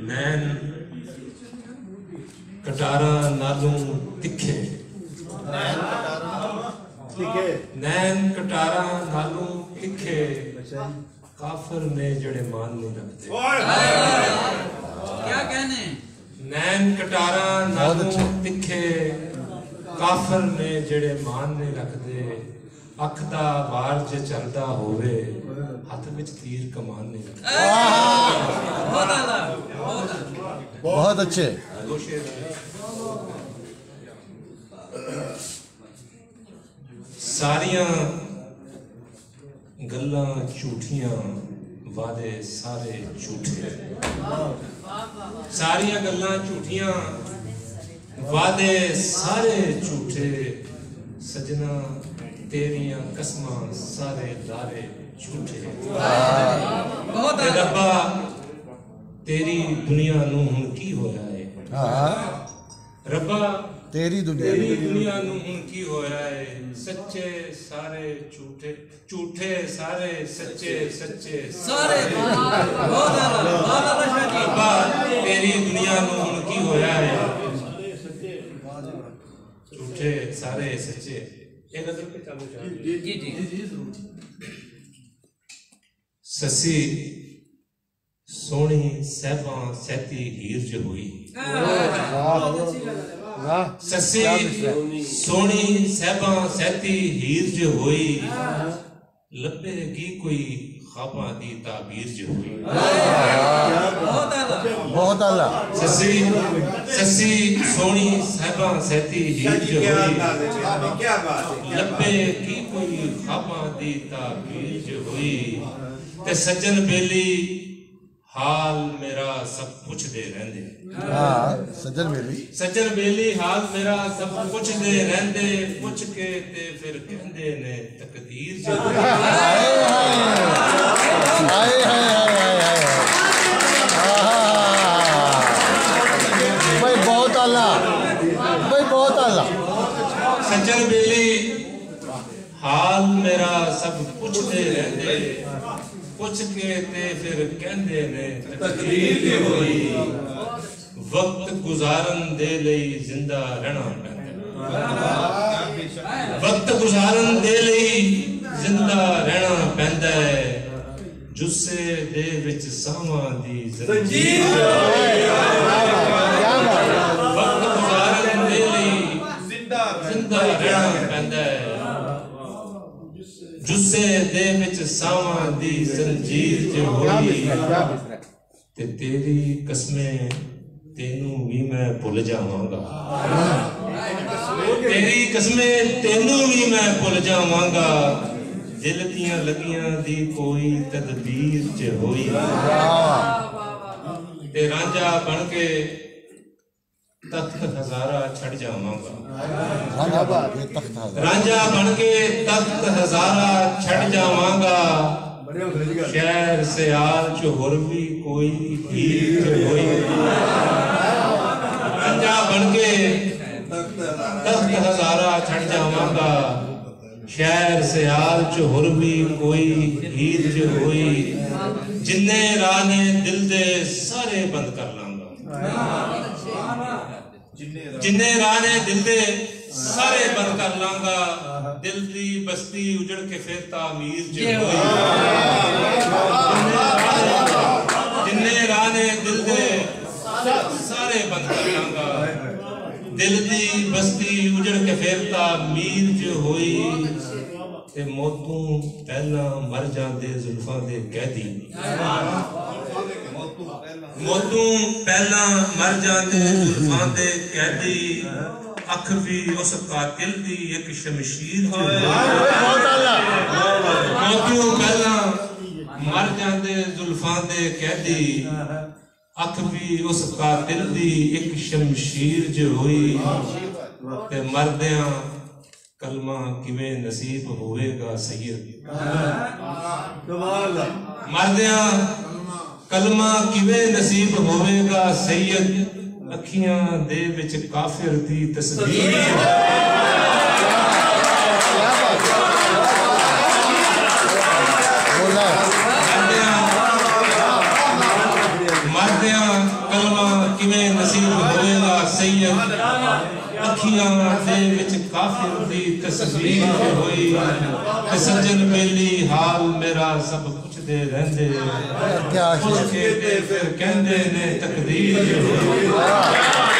नैन कटारा नालों तिखे, नैन कटारा नालों तिखे, काफिर ने जड़े मान नहीं रखते। क्या कहने? नैन कटारा नालों तिखे, काफिर ने जड़े मान नहीं रखते। अख दा वार जे चलदा होवे, हाथ विच तीर कमान नहीं रखते। बहुत अच्छे। सारियां गल्लां झूठियां, वादे सारे झूठे। सारियां गल्लां झूठियां, वादे सारे झूठे। सजना तेरियां कसमां सारे लारे झूठे। रब्बा तेरी दुनिया नूं हुण की होया है? रब्बा तेरी दुनिया नूं हुण की होया है? सच्चे सारे झूठे, झूठे सारे सच्चे, सच्चे सारे। रब्बा तेरी दुनिया नूं हुण की होया है? झूठे सारे सच्चे। एक गजल पे चालू जी जी जी ससी सोनी सहबा सहती हीर जो हुई। ससी सोनी सहबा सहती हीर जो हुई, लभेगी कोई ख्वाबा दी ताबीर जो हुई। बहुत आला। ससी ससी सोनी सहबा सहती हीर जो हुई, लभेगी कोई ख्वाबा दी ताबीर जो हुई। ते सज्जन बेली हाल मेरा सब कुछ दे रहंदे। सज्जन बेली हाल मेरा सब कुछ दे रहंदे। पुछ के ते फिर कहंदे ने तकदीर जो भाई बहुत आला, भाई बहुत आला। सज्जन बेली हाल मेरा सब कुछ दे रहंदे। पुछ के ते फिर कहंदे ने तकदीर जो हुई। वक्त गुजारन दे लई जिंदा रहना पैंदा। वक्त गुजारन दे लई जिंदा रहना पैंदा है। जुस्से दे विच सावां दी जंजीर। वक्त गुजारन दे लई जिंदा रहना पैंदा है। जुस्से दे विच सावां दी जंजीर जो होई। ते तेरी कसमें तेनू भी मैं भुल जावांगा। तेरी कसमें तेनू भी मैं भुल जावांगा। दिल दियां लगियां दी कोई तदबीर च होई। ते रांझा बन के तख्त हजारा छड़ जावांगा। रांझा बन के तख्त हजारा छड़ जावांगा। शहर से आल च होर भी कोई हीर च होई। रांझा बन के तख्त हजारा छड़ जावांगा। शहर से आल च होर भी कोई हीर च होई। जिन्ने राह ने दिल दे सारे बंद कर लांगा। जिन्ने राह ने दिल दे सारे बंद कर लांगा। दिल दी बस्ती उजड़ के फिर तामीर जो होई। जिन्ने राह ने दिल दे सारे बंद कर लांगा। दिल दी बस्ती उजड़ के फिर तामीर जो होई। ते मौतों पहला मर जांदे जुल्फां दे कैदी। मौतों पहला मर जांदे जुल्फां दे कैदी। अख भी उस कातिल दी एक शमशीर जो मौतों पहला मर जांदे जुल्फां दे कैदी। अख भी उस कातिल दी एक शमशीर जो हुई। ते मरदियां कलमा किवें नसीब होवेगा सैयद। मरदियां कलमा किवें नसीब होवेगा सैयद। अखियां दे विच काफिर दी तस्वीर। मरदियां सैयद अखियां दे विच काफिर दी तस्वीर होई ते सज्जन बेली हाल मेरा सब पुछदे रहंदे क्या पुछ के ते फिर कहंदे ने तकदीर होई